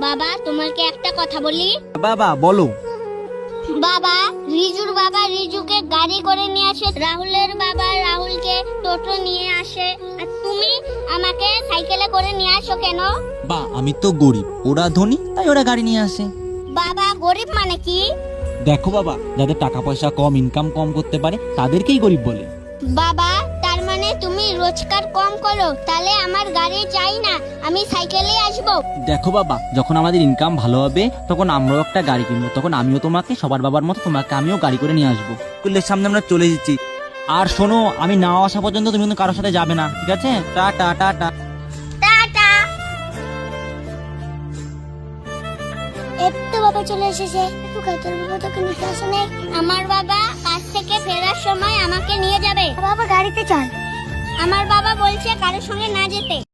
বাবা তোমাকে একটা কথা বলি। বাবা বলো। বাবা, রিজুর বাবা রিজুকে গাড়ি করে নিয়ে আসে, রাহুলের বাবা রাহুলকে টোটো নিয়ে আসে, আর তুমি আমাকে সাইকেলে করে নিয়ে আসো কেন? বা আমি তো গরিব, ওরা ধনী, তাই ওরা গাড়ি নিয়ে আসে। বাবা, গরিব মানে কি? দেখো বাবা, যাদের টাকা পয়সা কম, ইনকাম কম করতে পারে তাদেরকেই গরিব বলে। বাবা, তার মানে তুমি রোজগার কম করো, তাহলে আমার গাড়ি চাই না, আমি সাইকেলে আসবো। দেখো বাবা, যখন আমাদের ইনকাম ভালো হবে তখন আমরাও একটা গাড়ি কিনবো, তখন আমিও তোমাকে সবার বাবার মতো তোমাকে আমিও গাড়ি করে নিয়ে আসবো। স্কুলের সামনে আমরা চলে এসেছি। আর শোনো, আমি না আসা পর্যন্ত তুমি কিন্তু কারোর সাথে যাবে না, ঠিক আছে? Tata tata. টাটা। একটু বাবা চলে এসেছে, একটু তোর বাবা তোকে নিতে আসে নাই? আমার বাবা কাজ থেকে ফেরার সময় আমাকে নিয়ে যাবে। বাবা গাড়িতে চল। আমার বাবা বলছে কারোর সঙ্গে না যেতে।